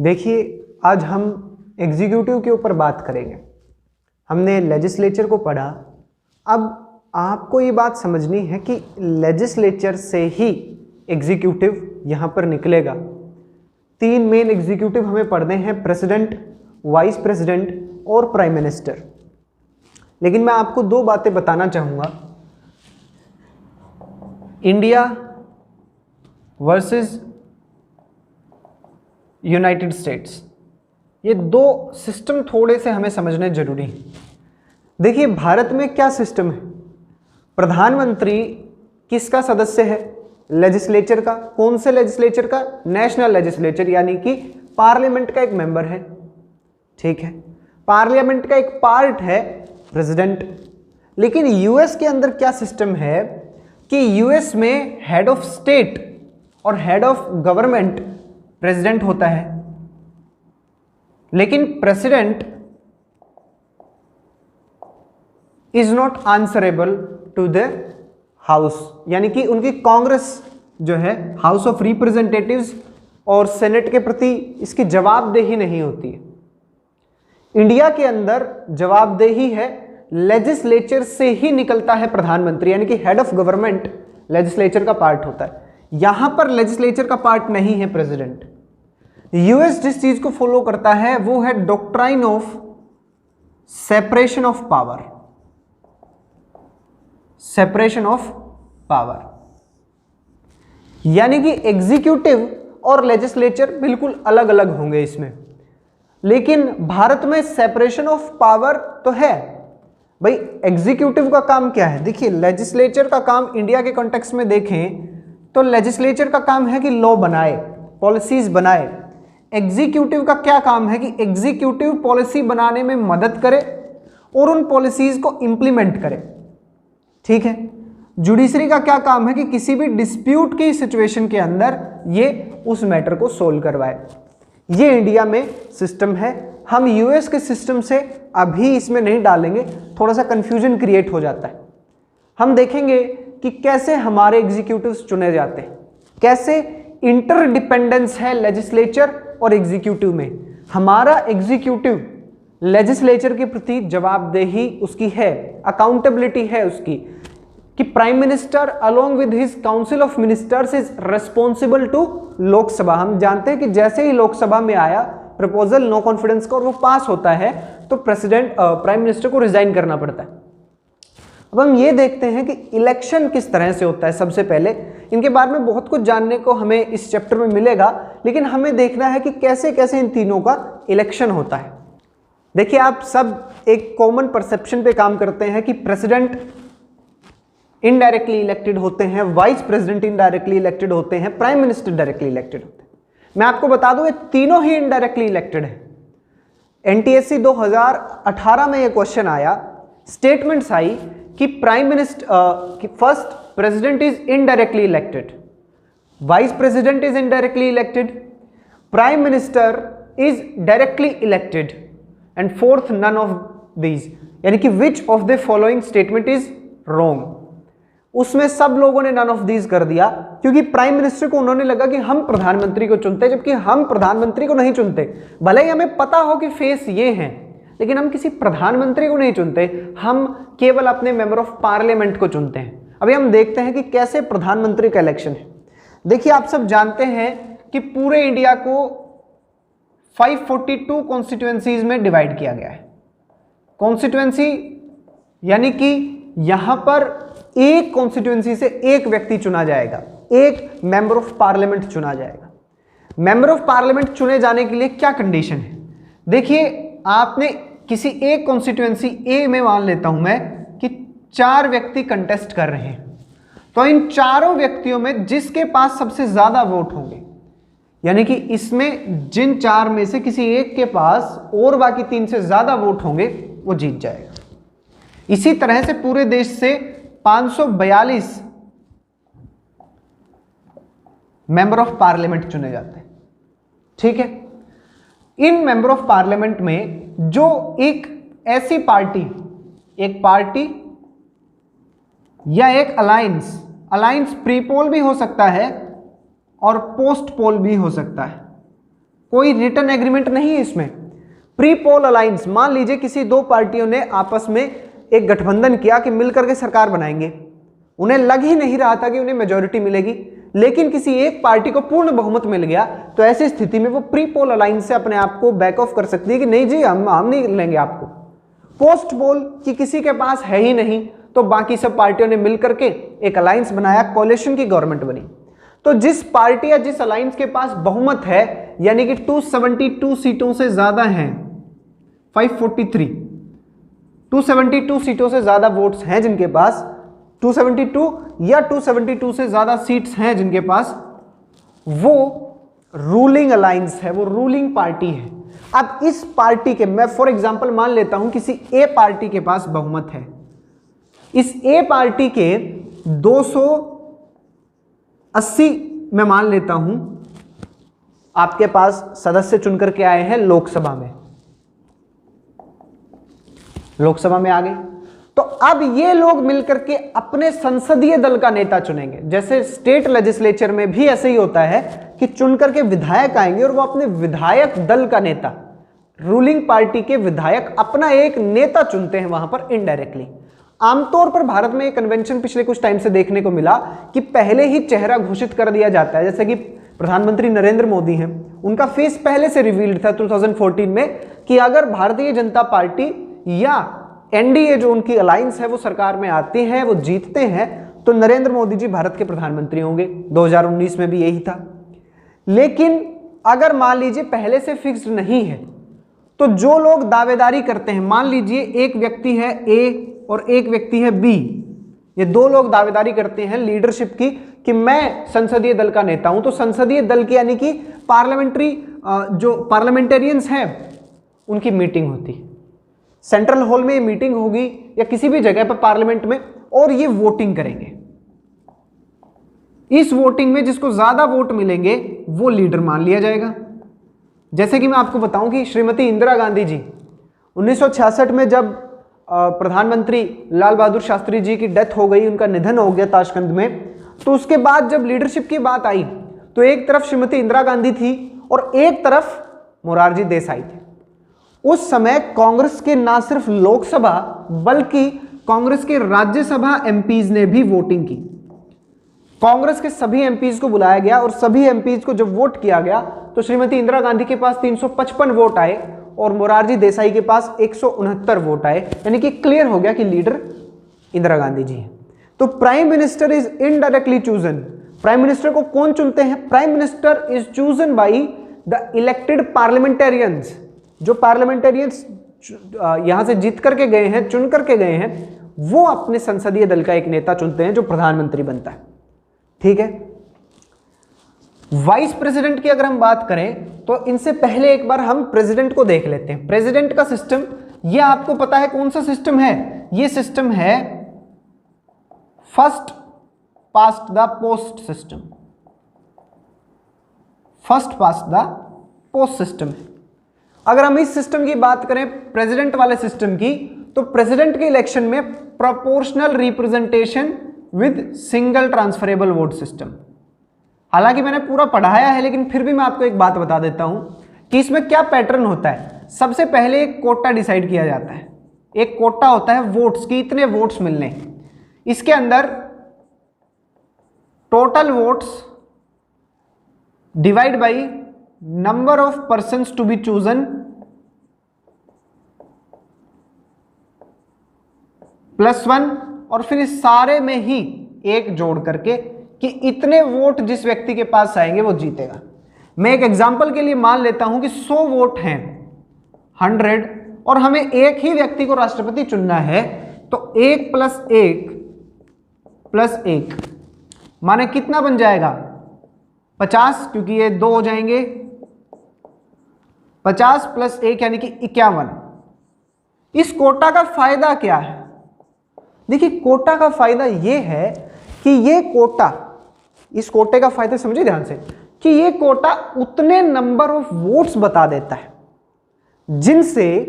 देखिए, आज हम एग्जीक्यूटिव के ऊपर बात करेंगे। हमने लेजिस्लेचर को पढ़ा, अब आपको ये बात समझनी है कि लेजिस्लेचर से ही एग्जीक्यूटिव यहाँ पर निकलेगा। तीन मेन एग्जीक्यूटिव हमें पढ़ने हैं, प्रेसिडेंट, वाइस प्रेसिडेंट और प्राइम मिनिस्टर। लेकिन मैं आपको दो बातें बताना चाहूँगा, इंडिया वर्सेस यूनाइटेड स्टेट्स। ये दो सिस्टम थोड़े से हमें समझने जरूरी हैं। देखिए, भारत में क्या सिस्टम है, प्रधानमंत्री किसका सदस्य है? लेजिस्लेचर का। कौन से लेजिस्लेचर का? नेशनल लेजिस्लेचर, यानी कि पार्लियामेंट का एक मेंबर है। ठीक है, पार्लियामेंट का एक पार्ट है प्रेसिडेंट। लेकिन यूएस के अंदर क्या सिस्टम है कि यूएस में हेड ऑफ स्टेट और हेड ऑफ गवर्नमेंट प्रेसिडेंट होता है, लेकिन president is not answerable to the house, यानी कि उनकी कांग्रेस जो है, हाउस ऑफ रिप्रेजेंटेटिव्स और सेनेट के प्रति इसकी जवाबदेही नहीं होती है। इंडिया के अंदर जवाबदेही है, लेजिस्लेचर से ही निकलता है प्रधानमंत्री, यानी कि हेड ऑफ गवर्नमेंट लेजिस्लेचर का पार्ट होता है। यहां पर लेजिस्लेचर का पार्ट नहीं है प्रेसिडेंट। यूएस जिस चीज को फॉलो करता है वो है doctrine of separation of power. Separation of power यानी कि एग्जीक्यूटिव और लेजिस्लेचर बिल्कुल अलग अलग होंगे इसमें। लेकिन भारत में सेपरेशन ऑफ पावर तो है। भाई, एग्जीक्यूटिव का काम क्या है? देखिए, लेजिस्लेचर का काम इंडिया के कॉन्टेक्स्ट में देखें तो लेजिस्लेचर का काम है कि लॉ बनाए, पॉलिसीज बनाए। एग्जीक्यूटिव का क्या काम है कि एग्जीक्यूटिव पॉलिसी बनाने में मदद करे और उन पॉलिसीज को इंप्लीमेंट करे। ठीक है, जुडिशरी का क्या काम है कि किसी भी डिस्प्यूट की सिचुएशन के अंदर ये उस मैटर को सोल्व करवाए। ये इंडिया में सिस्टम है। हम यूएस के सिस्टम से अभी इसमें नहीं डालेंगे, थोड़ा सा कंफ्यूजन क्रिएट हो जाता है। हम देखेंगे कि कैसे हमारे एग्जीक्यूटिव्स चुने जाते हैं, कैसे इंटरडिपेंडेंस है लेजिस्लेचर और एग्जीक्यूटिव में। हमारा एग्जीक्यूटिव लेजिस्लेचर के प्रति जवाबदेही उसकी है, अकाउंटेबिलिटी है उसकी, कि prime minister along with his council of ministers is responsible to Lok Sabha. हम जानते हैं कि जैसे ही लोकसभा में आया प्रपोजल नो कॉन्फिडेंस का और वो पास होता है तो प्रेसिडेंट प्राइम मिनिस्टर को रिजाइन करना पड़ता है। अब हम ये देखते हैं कि इलेक्शन किस तरह से होता है। सबसे पहले इनके बारे में बहुत कुछ जानने को हमें इस चैप्टर में मिलेगा, लेकिन हमें देखना है कि कैसे कैसे इन तीनों का इलेक्शन होता है। देखिए, आप सब एक कॉमन परसेप्शन पे काम करते हैं कि प्रेसिडेंट इनडायरेक्टली इलेक्टेड होते हैं, वाइस प्रेसिडेंट इनडायरेक्टली इलेक्टेड होते हैं, प्राइम मिनिस्टर डायरेक्टली इलेक्टेड होते हैं। मैं आपको बता दूं, ये तीनों ही इनडायरेक्टली इलेक्टेड है। एनटीएससी 2018 में ये क्वेश्चन आया, स्टेटमेंट्स आई कि prime minister first president is indirectly elected, vice president is indirectly elected, prime minister is directly elected and fourth none of these, यानी कि which of the following statement is wrong. उसमें सब लोगों ने none of these कर दिया, क्योंकि prime minister को उन्होंने लगा कि हम प्रधानमंत्री को चुनते हैं, जबकि हम प्रधानमंत्री को नहीं चुनते। भले ही हमें पता हो कि फेस ये हैं, लेकिन हम किसी प्रधानमंत्री को नहीं चुनते, हम केवल अपने मेंबर ऑफ पार्लियामेंट को चुनते हैं। अभी हम देखते हैं कि कैसे प्रधानमंत्री का इलेक्शन है। देखिए, आप सब जानते हैं कि पूरे इंडिया को 542 कॉन्स्टिट्यूएंसीज में डिवाइड किया गया है। कॉन्स्टिट्यूएंसी यानी कि यहां पर एक कॉन्स्टिट्यूएंसी से एक व्यक्ति चुना जाएगा, एक मेंबर ऑफ पार्लियामेंट चुना जाएगा। मेंबर ऑफ पार्लियामेंट चुने जाने के लिए क्या कंडीशन है? देखिए, आपने किसी एक कॉन्स्टिट्यूएंसी ए में मान लेता हूं मैं कि 4 व्यक्ति कंटेस्ट कर रहे हैं, तो इन चारों व्यक्तियों में जिसके पास सबसे ज्यादा वोट होंगे, यानी कि इसमें जिन 4 में से किसी एक के पास और बाकी 3 से ज्यादा वोट होंगे, वो जीत जाएगा। इसी तरह से पूरे देश से 542 मेंबर ऑफ पार्लियामेंट चुने जाते हैं। ठीक है, इन मेंबर ऑफ पार्लियामेंट में जो एक ऐसी पार्टी, एक पार्टी या एक अलायंस प्री पोल भी हो सकता है और पोस्ट पोल भी हो सकता है। कोई रिटर्न एग्रीमेंट नहीं है इसमें। प्री पोल अलायंस, मान लीजिए किसी दो पार्टियों ने आपस में एक गठबंधन किया कि मिलकर के सरकार बनाएंगे, उन्हें लग ही नहीं रहा था कि उन्हें मेजॉरिटी मिलेगी, लेकिन किसी एक पार्टी को पूर्ण बहुमत मिल गया, तो ऐसी स्थिति में वो प्री पोल अलायंस से अपने आप को बैक ऑफ कर सकती है कि नहीं जी हम नहीं लेंगे आपको। पोस्ट पोल कि किसी के पास है ही नहीं, तो बाकी सब पार्टियों ने मिलकर के एक अलायंस बनाया, कोalition की गवर्नमेंट बनी। तो जिस पार्टी या जिस अलायंस के पास बहुमत है, यानी कि 272 सीटों से ज्यादा हैं, 543 272 सीटों से ज्यादा वोट्स हैं जिनके पास, 272 या 272 से ज्यादा सीट्स हैं जिनके पास, वो रूलिंग अलायंस है, वो रूलिंग पार्टी है। अब इस पार्टी के, मैं फॉर एग्जांपल मान लेता हूं किसी ए पार्टी के पास बहुमत है, इस ए पार्टी के 280 मैं मान लेता हूं आपके पास सदस्य चुनकर के आए हैं लोकसभा में, लोकसभा में आ गए, तो अब ये लोग मिलकर के अपने संसदीय दल का नेता चुनेंगे। जैसे स्टेट लेजिस्लेचर में भी ऐसे ही होता है कि चुनकर के विधायक आएंगे और वो अपने विधायक दल का नेता, रूलिंग पार्टी के विधायक अपना एक नेता चुनते हैं वहां पर इनडायरेक्टली। आमतौर पर भारत में एक कन्वेंशन पिछले कुछ टाइम से देखने को मिला कि पहले ही चेहरा घोषित कर दिया जाता है, जैसे कि प्रधानमंत्री नरेंद्र मोदी हैं, उनका फेस पहले से रिवील्ड था 2014 में कि अगर भारतीय जनता पार्टी या एनडीए जो उनकी अलायंस है वो सरकार में आती है, वो जीतते हैं, तो नरेंद्र मोदी जी भारत के प्रधानमंत्री होंगे। 2019 में भी यही था। लेकिन अगर मान लीजिए पहले से फिक्स्ड नहीं है, तो जो लोग दावेदारी करते हैं, मान लीजिए एक व्यक्ति है ए और एक व्यक्ति है बी, ये दो लोग दावेदारी करते हैं लीडरशिप की कि मैं संसदीय दल का नेता हूं, तो संसदीय दल की यानी कि पार्लियामेंट्री जो पार्लियामेंटेरियंस हैं उनकी मीटिंग होती है, सेंट्रल हॉल में ये मीटिंग होगी या किसी भी जगह पर पार्लियामेंट में, और ये वोटिंग करेंगे। इस वोटिंग में जिसको ज्यादा वोट मिलेंगे वो लीडर मान लिया जाएगा। जैसे कि मैं आपको बताऊं कि श्रीमती इंदिरा गांधी जी 1966 में जब प्रधानमंत्री लाल बहादुर शास्त्री जी की डेथ हो गई, उनका निधन हो गया ताशकंद में, तो उसके बाद जब लीडरशिप की बात आई तो एक तरफ श्रीमती इंदिरा गांधी थी और एक तरफ मोरारजी देसाई थे। उस समय कांग्रेस के ना सिर्फ लोकसभा बल्कि कांग्रेस के राज्यसभा एमपीज ने भी वोटिंग की। कांग्रेस के सभी एमपीज को बुलाया गया और सभी एमपीज को जब वोट किया गया तो श्रीमती इंदिरा गांधी के पास 355 वोट आए और मोरारजी देसाई के पास 169 वोट आए, यानी कि क्लियर हो गया कि लीडर इंदिरा गांधी जी हैं। तो prime minister is indirectly chosen. Prime minister को कौन चुनते हैं? Prime minister is chosen by the elected parliamentarians. जो पार्लियामेंटेरियंस यहां से जीत करके गए हैं, चुन करके गए हैं, वो अपने संसदीय दल का एक नेता चुनते हैं जो प्रधानमंत्री बनता है। ठीक है। वाइस प्रेसिडेंट की अगर हम बात करें तो इनसे पहले एक बार हम प्रेसिडेंट को देख लेते हैं। प्रेसिडेंट का सिस्टम, ये आपको पता है कौन सा सिस्टम है? ये सिस्टम है first past the post system. First past the post system है। अगर हम इस सिस्टम की बात करें प्रेसिडेंट वाले सिस्टम की, तो प्रेसिडेंट के इलेक्शन में proportional representation with single transferable vote system. हालांकि मैंने पूरा पढ़ाया है लेकिन फिर भी मैं आपको एक बात बता देता हूं कि इसमें क्या पैटर्न होता है। सबसे पहले एक कोटा डिसाइड किया जाता है। एक कोटा होता है वोट्स की, इतने वोट्स मिलने। इसके अंदर total votes divide by number of persons to be chosen +1, और फिर इस सारे में ही एक जोड़ करके कि इतने वोट जिस व्यक्ति के पास आएंगे वो जीतेगा। मैं एक एग्जांपल के लिए मान लेता हूं कि 100 वोट हैं 100 और हमें एक ही व्यक्ति को राष्ट्रपति चुनना है, तो 1 + 1 + 1 माने कितना बन जाएगा? 50, क्योंकि ये 2 हो जाएंगे। 50 + 1 यानी कि 51। इस कोटा का फायदा क्या है? देखिए, कोटा का फायदा यह है कि ये कोटा, इस कोटे का फायदा समझिए ध्यान से, कि ये कोटा उतने नंबर ऑफ वोट्स बता देता है जिनसे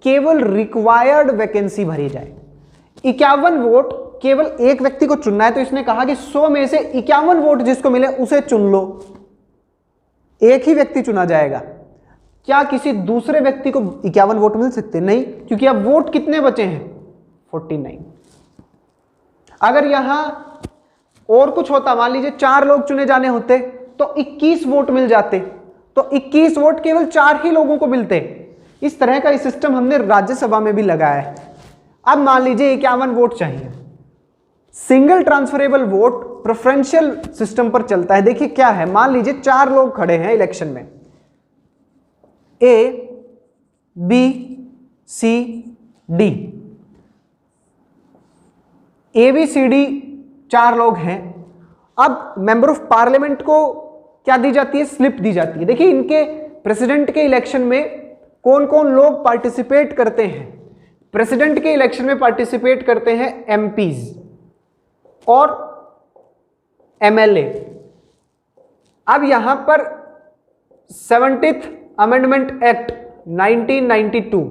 केवल रिक्वायर्ड वैकेंसी भरी जाए। 51 वोट केवल एक व्यक्ति को चुनना है, तो इसने कहा कि 100 में से 51 वोट जिसको मिले उसे चुन लो। एक ही व्यक्ति चुना जाएगा। क्या किसी दूसरे व्यक्ति को 51 वोट मिल सकते? नहीं, क्योंकि अब वोट कितने बचे हैं? 49। अगर यहां और कुछ होता, मान लीजिए 4 लोग चुने जाने होते तो 21 वोट मिल जाते, तो 21 वोट केवल 4 ही लोगों को मिलते। इस तरह का सिस्टम हमने राज्यसभा में भी लगाया है। अब मान लीजिए 51 वोट चाहिए, single transferable vote preferential system पर चलता है। देखिए क्या है, मान लीजिए 4 लोग खड़े हैं इलेक्शन में, A B C D, A B C D 4 लोग हैं। अब मेंबर ऑफ पार्लियामेंट को क्या दी जाती है? स्लिप दी जाती है। देखिए इनके प्रेसिडेंट के इलेक्शन में कौन कौन लोग पार्टिसिपेट करते हैं? प्रेसिडेंट के इलेक्शन में पार्टिसिपेट करते हैं एमपीज और एमएलए। अब यहां पर 70th अमेंडमेंट एक्ट 1992,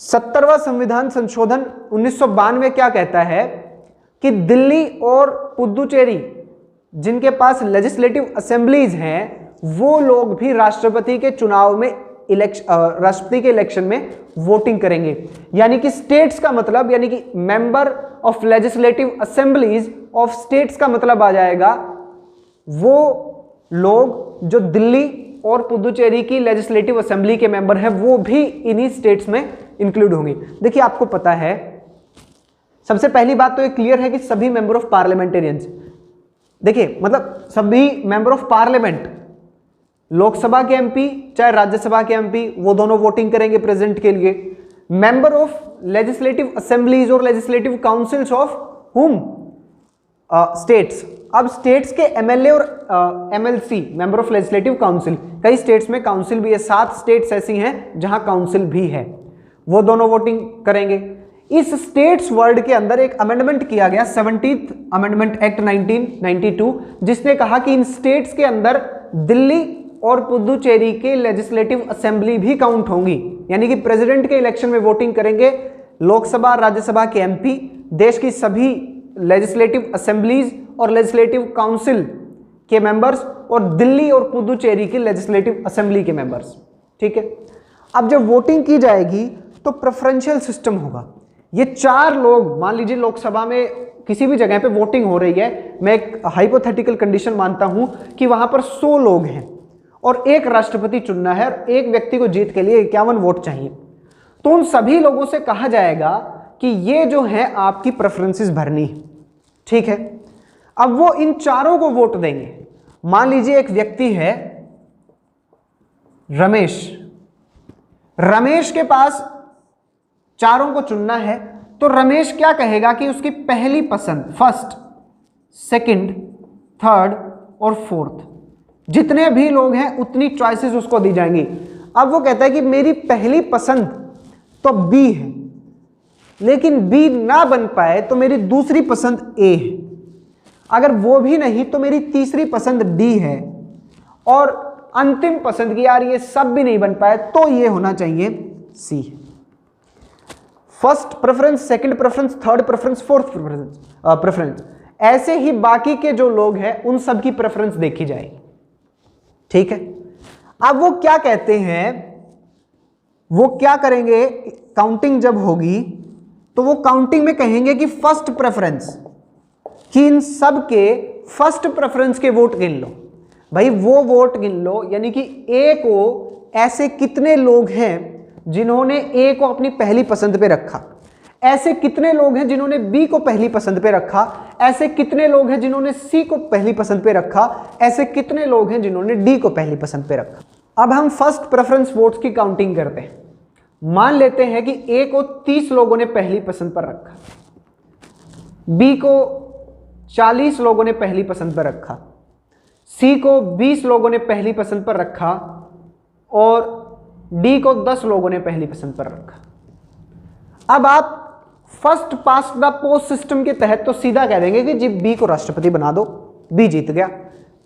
70वां संविधान संशोधन 1992 क्या कहता है कि दिल्ली और पुदुचेरी जिनके पास लेजिस्लेटिव असेंबलीज हैं वो लोग भी राष्ट्रपति के चुनाव में राष्ट्रपति के इलेक्शन में वोटिंग करेंगे। यानी कि स्टेट्स का मतलब, यानी कि member of legislative assemblies of states का मतलब आ जाएगा वो लोग जो दिल्ली और पुदुचेरी की लेजिस्लेटिव असेंबली के मेंबर हैं वो भी इन्हीं स्टेट्स में इंक्लूड होंगे। देखिए आपको पता है, सबसे पहली बात तो ये क्लियर है कि सभी मेंबर ऑफ पार्लियामेंटेरियंस, देखिए मतलब सभी मेंबर ऑफ पार्लियामेंट, लोकसभा के एमपी चाहे राज्यसभा के एमपी, वो दोनों वोटिंग करेंगे प्रेसिडेंट के लिए। मेंबर ऑफ लेजिस्लेटिव असेंबलीज और लेजिस्लेटिव काउंसिल्स ऑफ हुम स्टेट्स। अब स्टेट्स के एमएलए और MLC, member of legislative council, कई स्टेट्स में काउंसिल भी है, 7 स्टेट्स ऐसी हैं जहां काउंसिल भी है, वो दोनों वोटिंग करेंगे। इस स्टेट्स वर्ल्ड के अंदर एक अमेंडमेंट किया गया 70th अमेंडमेंट एक्ट 1992, जिसने कहा कि इन स्टेट्स के अंदर दिल्ली और पुदुचेरी के लेजिस्लेटिव असेंबली भी काउंट होंगी। यानी कि प्रेसिडेंट के इलेक्शन में वोटिंग करेंगे लोकसभा राज्यसभा के एमपी, देश की सभी लेजिस्लेटिव असेंबलीज और लेजिस्लेटिव काउंसिल के मेंबर्स, और दिल्ली और पुदुचेरी की लेजिस्लेटिव असेंबली के मेंबर्स। ठीक है, अब जब वोटिंग की जाएगी तो प्रेफरेंशियल सिस्टम होगा। ये 4 लोग, मान लीजिए लोकसभा में किसी भी जगह पे वोटिंग हो रही है, मैं एक हाइपोथेटिकल कंडीशन मानता हूं कि वहां पर 100 लोग हैं और एक राष्ट्रपति चुनना है और एक व्यक्ति को जीत के लिए 51 वोट चाहिए, तो उन सभी लोगों से कहा जाएगा कि ये जो है आपकी प्रेफरेंसेस भरनी है। ठीक है, अब वो इन 4 को वोट देंगे। मान लीजिए एक व्यक्ति है रमेश, रमेश के पास 4 को चुनना है, तो रमेश क्या कहेगा कि उसकी पहली पसंद, फर्स्ट, सेकंड, थर्ड और फोर्थ, जितने भी लोग हैं उतनी चॉइसेस उसको दी जाएंगी। अब वो कहता है कि मेरी पहली पसंद तो बी है, लेकिन बी ना बन पाए तो मेरी दूसरी पसंद ए है, अगर वो भी नहीं तो मेरी तीसरी पसंद डी है, और अंतिम पसंद की यार ये सब भी नहीं बन पाए तो ये होना चाहिए C. First preference, second preference, third preference, fourth preference, ऐसे ही बाकी के जो लोग हैं उन सब की प्रेफरेंस देखी जाएगी। ठीक है, अब वो क्या कहते हैं, वो क्या करेंगे, काउंटिंग जब होगी तो वो काउंटिंग में कहेंगे कि फर्स्ट प्रेफरेंस, कि इन सब के फर्स्ट प्रेफरेंस के वोट गिन लो। भाई वो वोट गिन लो, यानी कि ए को ऐसे कितने लोग हैं जिन्होंने ए को अपनी पहली पसंद पे रखा, ऐसे कितने लोग हैं जिन्होंने बी को पहली पसंद पे रखा, ऐसे कितने लोग हैं जिन्होंने सी को पहली पसंद पे रखा, ऐसे कितने लोग हैं जिन्होंने डी को पहली पसंद पे रखा। अब हम फर्स्ट प्रेफरेंस वोट्स की काउंटिंग करते हैं। मान लेते हैं कि ए को 30 लोगों ने पहली पसंद पर रखा, बी को 40 लोगों ने पहली पसंद पर रखा, सी को 20 लोगों ने पहली पसंद पर रखा, और डी को 10 लोगों ने पहली पसंद पर रखा। अब आप first past the post system के तहत तो सीधा कह देंगे कि जी बी को राष्ट्रपति बना दो, बी जीत गया।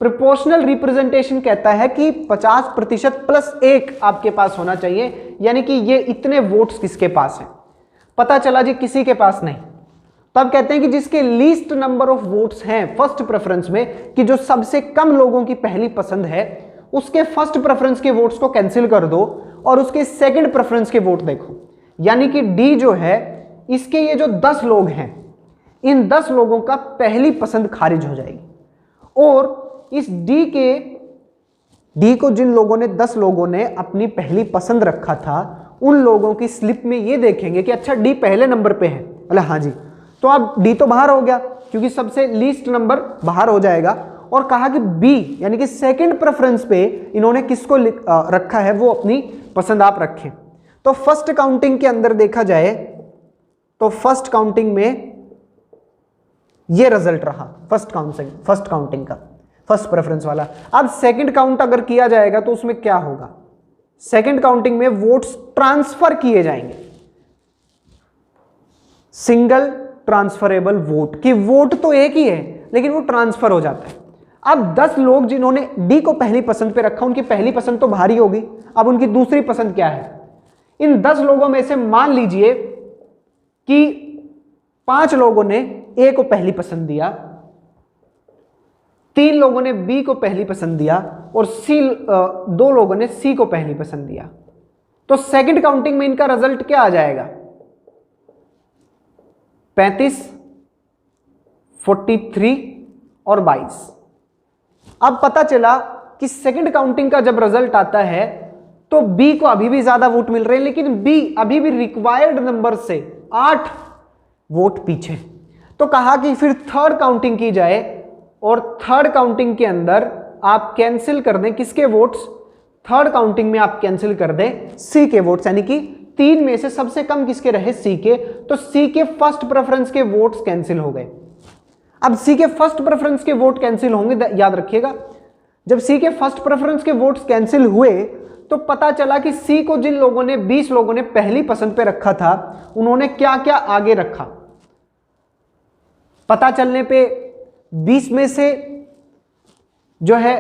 प्रोपोर्शनल रिप्रेजेंटेशन कहता है कि 50% प्लस 1 आपके पास होना चाहिए, यानी कि ये इतने वोट्स किसके पास हैं। पता चला जी किसी के पास नहीं, तब कहते हैं कि जिसके लीस्ट नंबर ऑफ वोट्स हैं फर्स्ट प्रेफरेंस में, कि जो सबसे कम लोगों की पहली पसंद है, उसके फर्स्ट प्रेफरेंस के वोट्स को कैंसिल कर दो और उसके सेकंड प्रेफरेंस के वोट देखो। यानी कि डी जो है, इसके ये जो 10 लोग हैं, इन 10 लोगों का पहली पसंद खारिज हो जाएगी। और इस डी को जिन लोगों ने 10 लोगों ने अपनी पहली पसंद रखा था, उन लोगों की स्लिप में ये देखेंगे कि अच्छा डी पहले नंबर पे है। बोले हाँ जी, तो अब डी तो बाहर हो गया क्योंकि सबसे लीस्ट नंबर बाहर हो जाएगा। और कहा कि बी यानी कि सेकंड प्रेफरेंस पे इन्होंने किसको रखा है, वो अपनी पसंद आप रखें। तो फर्स्ट काउंटिंग के अंदर देखा जाए तो फर्स्ट काउंटिंग में ये रिजल्ट रहा, फर्स्ट काउंटिंग का फर्स्ट प्रेफरेंस वाला। अब सेकंड काउंट अगर किया जाएगा तो उसमें क्या होगा, सेकंड काउंटिंग में वोट्स ट्रांसफर किए जाएंगे, सिंगल ट्रांसफरेबल वोट, कि वोट तो एक ही है लेकिन वो ट्रांसफर हो जाता है। अब 10 लोग जिन्होंने डी को पहली पसंद पे रखा, उनकी पहली पसंद तो भारी होगी, अब उनकी दूसरी पसंद क्या है। इन 10 लोगों में से मान लीजिए कि 5 लोगों ने ए को पहली पसंद दिया, 3 लोगों ने बी को पहली पसंद दिया और 2 लोगों ने सी को पहली पसंद दिया। तो सेकंड काउंटिंग में इनका रिजल्ट क्या आ जाएगा, 35, 43 और 22। अब पता चला कि सेकंड काउंटिंग का जब रिजल्ट आता है तो बी को अभी भी ज्यादा वोट मिल रहे हैं, लेकिन बी अभी भी रिक्वायर्ड नंबर से 8 वोट पीछे। तो कहा कि फिर थर्ड काउंटिंग की जाए और थर्ड काउंटिंग के अंदर आप कैंसिल कर दें किसके वोट्स, थर्ड काउंटिंग में आप कैंसिल कर दें सी के वोट्स, यानी कि 3 में से सबसे कम किसके रहे, सी के। तो सी के फर्स्ट प्रेफरेंस के वोट्स कैंसिल हो गए। अब सी के फर्स्ट प्रेफरेंस के वोट कैंसिल होंगे, याद रखिएगा, जब सी के फर्स्ट प्रेफरेंस के वोट्स कैंसिल हुए तो पता चला कि सी को जिन लोगों ने 20 लोगों ने पहली पसंद पे रखा था, उन्होंने क्या क्या आगे रखा। पता चलने पे 20 में से जो है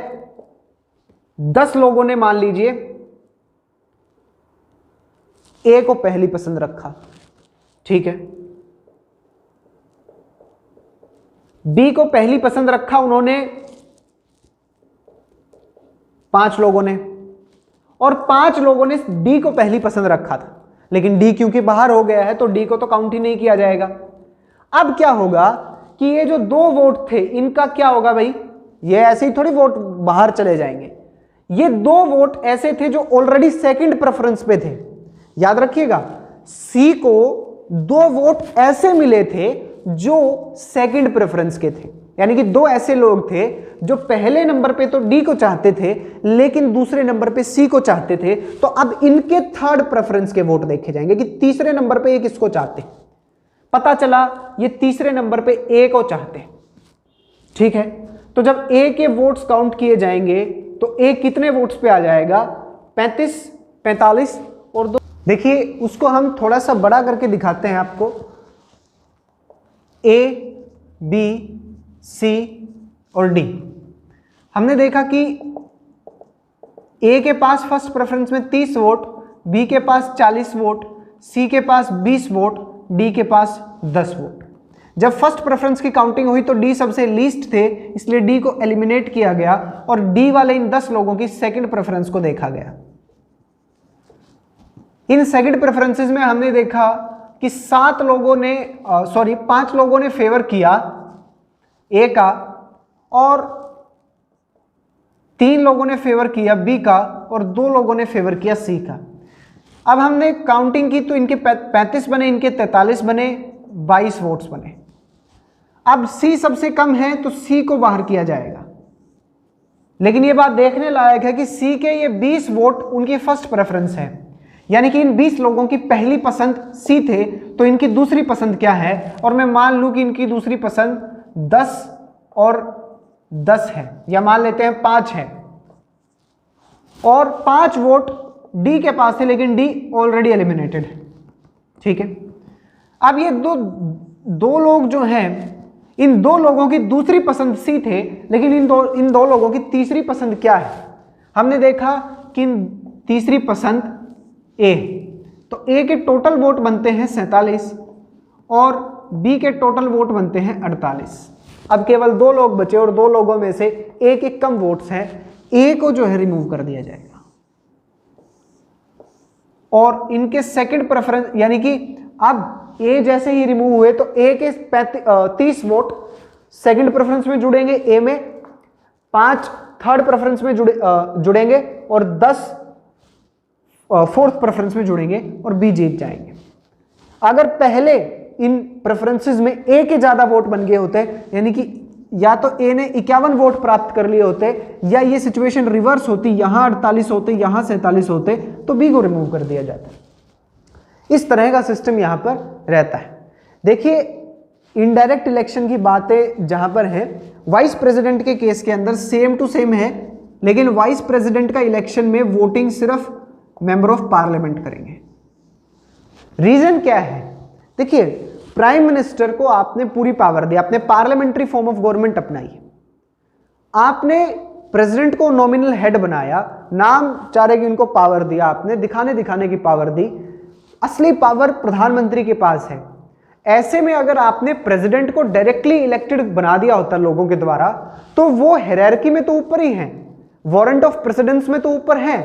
10 लोगों ने मान लीजिए ए को पहली पसंद रखा, ठीक है, बी को पहली पसंद रखा उन्होंने 5 लोगों ने, और 5 लोगों ने डी को पहली पसंद रखा था, लेकिन डी क्योंकि बाहर हो गया है तो डी को तो काउंट ही नहीं किया जाएगा। अब क्या होगा कि ये जो 2 वोट थे इनका क्या होगा भाई, ये ऐसे ही थोड़ी वोट बाहर चले जाएंगे, ये 2 वोट ऐसे थे जो ऑलरेडी सेकंड प्रेफरेंस पे थे। याद रखिएगा, सी को 2 वोट ऐसे मिले थे जो सेकंड प्रेफरेंस के थे, यानी कि 2 ऐसे लोग थे जो पहले नंबर पे तो डी को चाहते थे लेकिन दूसरे नंबर पे सी को चाहते थे। तो अब इनके थर्ड प्रेफरेंस के वोट देखे जाएंगे कि तीसरे नंबर पे ये किसको चाहते। पता चला ये तीसरे नंबर पे ए को चाहते, ठीक है। तो जब ए के वोट्स काउंट किए जाएंगे तो ए कितने वोट्स पे आ जाएगा, 35, 45 और 2। देखिए उसको हम थोड़ा सा बड़ा करके दिखाते हैं आपको। ए, बी, सी और डी। हमने देखा कि ए के पास फर्स्ट प्रेफरेंस में 30 वोट, बी के पास 40 वोट, सी के पास 20 वोट, डी के पास 10 वोट। जब फर्स्ट प्रेफरेंस की काउंटिंग हुई तो डी सबसे लीस्ट थे, इसलिए डी को एलिमिनेट किया गया और डी वाले इन 10 लोगों की सेकंड प्रेफरेंस को देखा गया। इन सेकंड प्रेफरेंसेस में हमने देखा कि 5 लोगों ने फेवर किया ए का और 3 लोगों ने फेवर किया बी का और 2 लोगों ने फेवर किया सी का। अब हमने काउंटिंग की तो इनके 35 बने, इनके 43 बने, 22 वोट्स बने। अब सी सबसे कम है तो सी को बाहर किया जाएगा, लेकिन ये बात देखने लायक है कि सी के ये 20 वोट उनकी फर्स्ट प्रेफरेंस है, यानी कि इन 20 लोगों की पहली पसंद सी थे, तो इनकी दूसरी पसंद क्या है, और मैं मान लूं कि इनकी दूसरी पसंद 10 और 10 है, या मान लेते हैं 5 है, और 5 वोट डी के पास थे लेकिन डी ऑलरेडी एलिमिनेटेड है, ठीक है। अब ये दो लोग जो हैं, इन 2 लोगों की दूसरी पसंद सी थे, लेकिन इन दो लोगों की तीसरी पसंद क्या है। हमने देखा कि तीसरी पसंद ए, तो ए के टोटल वोट बनते हैं 47 और बी के टोटल वोट बनते हैं 48। अब केवल 2 लोग बचे और 2 लोगों में से ए के कम वोट्स हैं, ए को जो है रिमूव कर दिया जाएगा और इनके सेकंड प्रेफरेंस, यानी कि अब ए जैसे ही रिमूव हुए तो ए के 30 वोट सेकंड प्रेफरेंस में जुड़ेंगे ए में, 5 थर्ड प्रेफरेंस में जुड़ेंगे और 10 फोर्थ प्रेफरेंस में जुड़ेंगे और बी जीत जाएंगे। अगर पहले इन प्रेफरेंसेस में ए के ज्यादा वोट बन गए होते, यानी कि या तो ए ने 51 वोट प्राप्त कर लिए होते या ये सिचुएशन रिवर्स होती, यहां 48 होते यहां 47 होते, तो बी को रिमूव कर दिया जाता। इस तरह का सिस्टम यहां पर रहता है। देखिए इनडायरेक्ट इलेक्शन की बातें जहां पर है, वाइस प्रेसिडेंट के केस के अंदर सेम टू सेम है, लेकिन वाइस प्रेसिडेंट का इलेक्शन में वोटिंग सिर्फ मेंबर ऑफ पार्लियामेंट करेंगे। रीजन क्या है? देखिए प्राइम मिनिस्टर को आपने पूरी पावर दी, आपने पार्लियामेंट्री फॉर्म ऑफ गवर्नमेंट अपनाई, आपने प्रेसिडेंट को नॉमिनल हेड बनाया, नाम चारे की उनको पावर दिया, आपने दिखाने की पावर दी, असली पावर प्रधानमंत्री के पास है। ऐसे में अगर आपने प्रेसिडेंट को डायरेक्टली इलेक्टेड बना दिया होता लोगों के द्वारा, तो वो हायरार्की में तो ऊपर ही है, वारंट ऑफ प्रेसिडेंस में तो ऊपर है,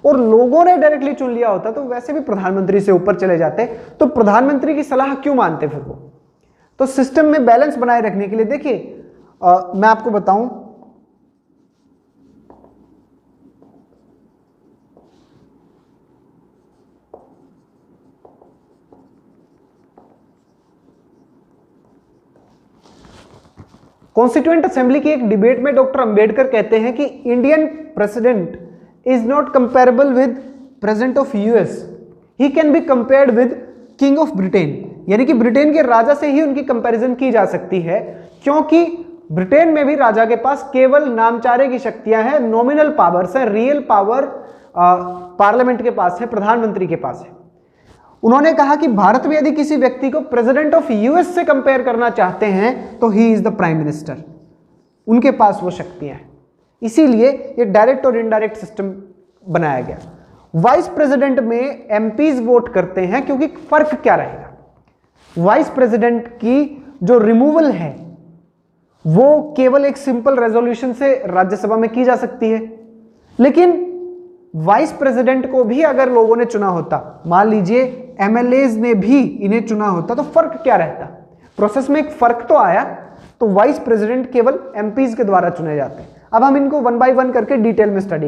और लोगों ने डायरेक्टली चुन लिया होता तो वैसे भी प्रधानमंत्री से ऊपर चले जाते, तो प्रधानमंत्री की सलाह क्यों मानते फिर वो? तो सिस्टम में बैलेंस बनाए रखने के लिए देखिए मैं आपको बताऊं, कॉन्स्टिट्यूएंट असेंबली की एक डिबेट में डॉक्टर अंबेडकर कहते हैं कि Indian president is not comparable with president of US, he can be compared with king of Britain, यानी कि ब्रिटेन के राजा से ही उनकी कंपैरिजन की जा सकती है, क्योंकि ब्रिटेन में भी राजा के पास केवल नामचारे की शक्तियां हैं, नॉमिनल पावर्स है, रियल पावर पार्लियामेंट के पास है, प्रधानमंत्री के पास है। उन्होंने कहा कि भारत में यदि किसी व्यक्ति को प्रेसिडेंट ऑफ यूएस से कंपेयर करना चाहते हैं तो he is the prime minister, उनके पास वो शक्तियां हैं। इसीलिए ये डायरेक्ट और इनडायरेक्ट सिस्टम बनाया गया। वाइस प्रेसिडेंट में एमपीज वोट करते हैं, क्योंकि फर्क क्या रहेगा, वाइस प्रेसिडेंट की जो रिमूवल है वो केवल एक सिंपल रेजोल्यूशन से राज्यसभा में की जा सकती है, लेकिन वाइस प्रेसिडेंट को भी अगर लोगों ने चुना होता, मान लीजिए एमएलएज ने भी इन्हें चुना होता, तो फर्क क्या रहता? प्रोसेस में एक फर्क तो आया, तो वाइस प्रेसिडेंट केवल एमपीज के द्वारा चुने जाते हैं। अब हम इनको 1 बाय 1 करके डिटेल में स्टडी करें।